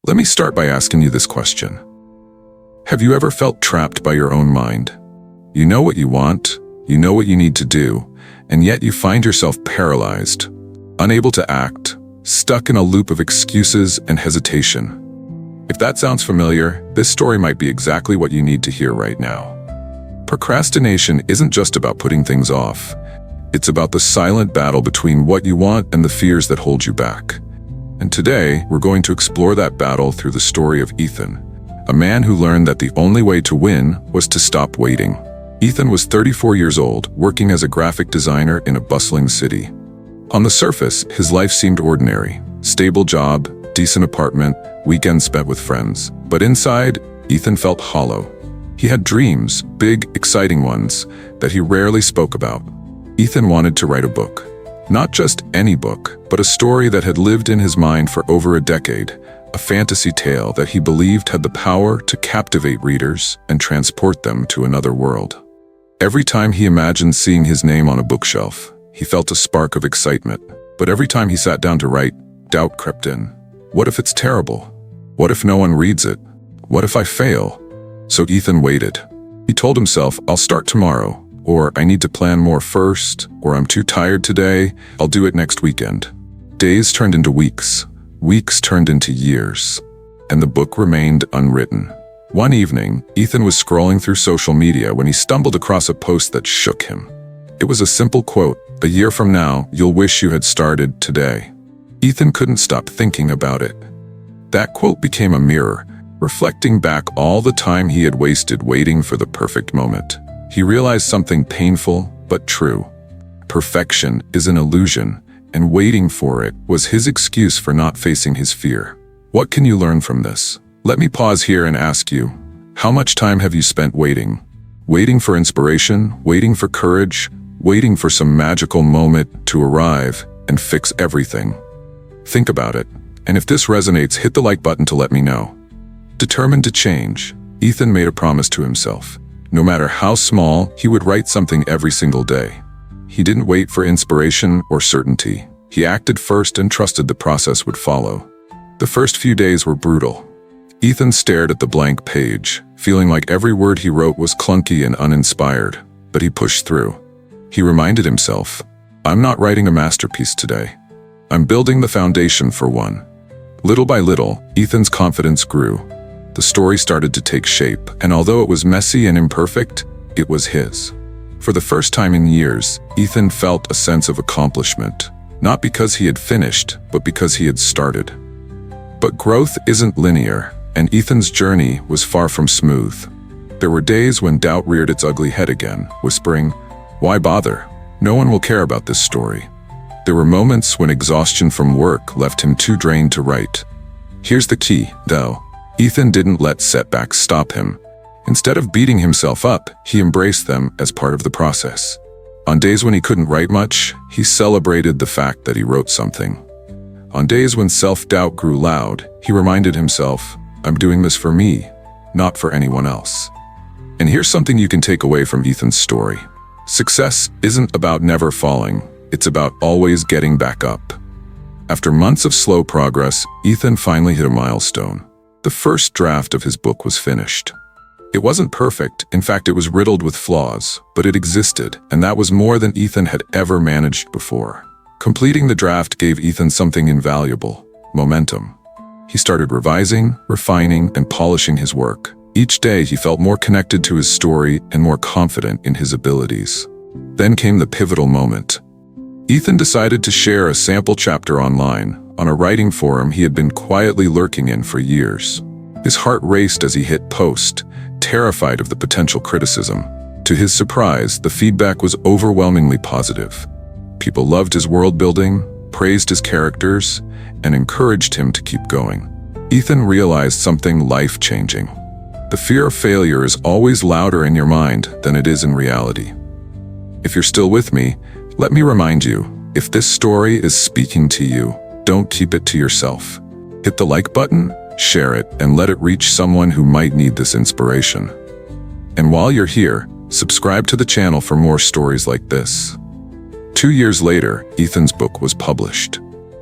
Let me start by asking you this question. Have you ever felt trapped by your own mind? You know what you want, you know what you need to do, and yet you find yourself paralyzed, unable to act, stuck in a loop of excuses and hesitation. If that sounds familiar, this story might be exactly what you need to hear right now. Procrastination isn't just about putting things off. It's about the silent battle between what you want and the fears that hold you back. And today, we're going to explore that battle through the story of Ethan, a man who learned that the only way to win was to stop waiting. Ethan was 34 years old, working as a graphic designer in a bustling city. On the surface, his life seemed ordinary. Stable job, decent apartment, weekends spent with friends. But inside, Ethan felt hollow. He had dreams, big, exciting ones, that he rarely spoke about. Ethan wanted to write a book. Not just any book, but a story that had lived in his mind for over a decade, a fantasy tale that he believed had the power to captivate readers and transport them to another world. Every time he imagined seeing his name on a bookshelf, he felt a spark of excitement. But every time he sat down to write, doubt crept in. What if it's terrible? What if no one reads it? What if I fail? So Ethan waited. He told himself, I'll start tomorrow, or I need to plan more first, or I'm too tired today, I'll do it next weekend. Days turned into weeks. Weeks turned into years. And the book remained unwritten. One evening, Ethan was scrolling through social media when he stumbled across a post that shook him. It was a simple quote, "A year from now, you'll wish you had started today." Ethan couldn't stop thinking about it. That quote became a mirror, reflecting back all the time he had wasted waiting for the perfect moment. He realized something painful but true. Perfection is an illusion, and waiting for it was his excuse for not facing his fear. What can you learn from this? Let me pause here and ask you, how much time have you spent waiting? Waiting for inspiration, waiting for courage, waiting for some magical moment to arrive and fix everything. Think about it, and if this resonates, hit the like button to let me know. Determined to change, Ethan made a promise to himself. No matter how small, he would write something every single day. He didn't wait for inspiration or certainty. He acted first and trusted the process would follow. The first few days were brutal. Ethan stared at the blank page, feeling like every word he wrote was clunky and uninspired, but he pushed through. He reminded himself, I'm not writing a masterpiece today. I'm building the foundation for one. Little by little, Ethan's confidence grew. The story started to take shape, and although it was messy and imperfect, it was his. For the first time in years, Ethan felt a sense of accomplishment, not because he had finished, but because he had started. But growth isn't linear, and Ethan's journey was far from smooth. There were days when doubt reared its ugly head again, whispering, why bother? No one will care about this story. There were moments when exhaustion from work left him too drained to write. Here's the key, though. Ethan didn't let setbacks stop him. Instead of beating himself up, he embraced them as part of the process. On days when he couldn't write much, he celebrated the fact that he wrote something. On days when self-doubt grew loud, he reminded himself, I'm doing this for me, not for anyone else. And here's something you can take away from Ethan's story. Success isn't about never falling, it's about always getting back up. After months of slow progress, Ethan finally hit a milestone. The first draft of his book was finished. It wasn't perfect, in fact it was riddled with flaws, but it existed, and that was more than Ethan had ever managed before. Completing the draft gave Ethan something invaluable, momentum. He started revising, refining, and polishing his work. Each day he felt more connected to his story and more confident in his abilities. Then came the pivotal moment. Ethan decided to share a sample chapter online, on a writing forum he had been quietly lurking in for years. His heart raced as he hit post, terrified of the potential criticism. To his surprise, the feedback was overwhelmingly positive. People loved his world building, praised his characters, and encouraged him to keep going. Ethan realized something life-changing. The fear of failure is always louder in your mind than it is in reality. If you're still with me, let me remind you, if this story is speaking to you, don't keep it to yourself. Hit the like button, share it, and let it reach someone who might need this inspiration. And while you're here, subscribe to the channel for more stories like this. 2 years later, Ethan's book was published.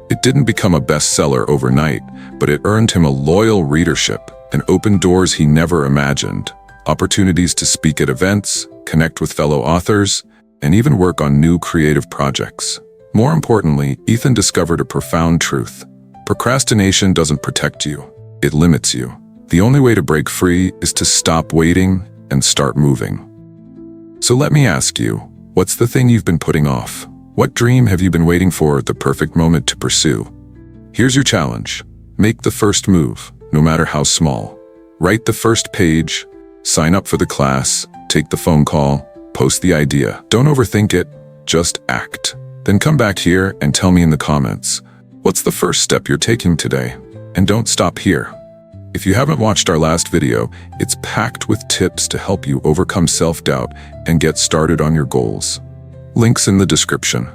It didn't become a bestseller overnight, but it earned him a loyal readership and opened doors he never imagined. Opportunities to speak at events, connect with fellow authors, and even work on new creative projects. More importantly, Ethan discovered a profound truth. Procrastination doesn't protect you, it limits you. The only way to break free is to stop waiting and start moving. So let me ask you, what's the thing you've been putting off? What dream have you been waiting for the perfect moment to pursue? Here's your challenge. Make the first move, no matter how small. Write the first page, sign up for the class, take the phone call, post the idea. Don't overthink it, just act. Then come back here and tell me in the comments, what's the first step you're taking today? And don't stop here. If you haven't watched our last video, it's packed with tips to help you overcome self-doubt and get started on your goals. Links in the description.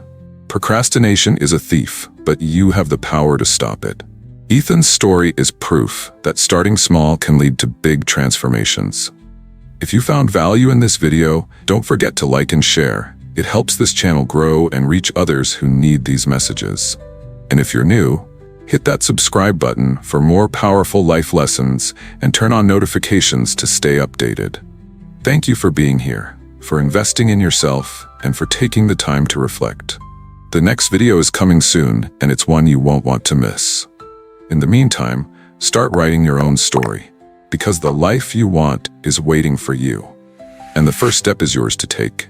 Procrastination is a thief, but you have the power to stop it. Ethan's story is proof that starting small can lead to big transformations. If you found value in this video, don't forget to like and share. It helps this channel grow and reach others who need these messages. And if you're new, hit that subscribe button for more powerful life lessons and turn on notifications to stay updated. Thank you for being here, for investing in yourself, and for taking the time to reflect. The next video is coming soon, and it's one you won't want to miss. In the meantime, start writing your own story, because the life you want is waiting for you. And the first step is yours to take.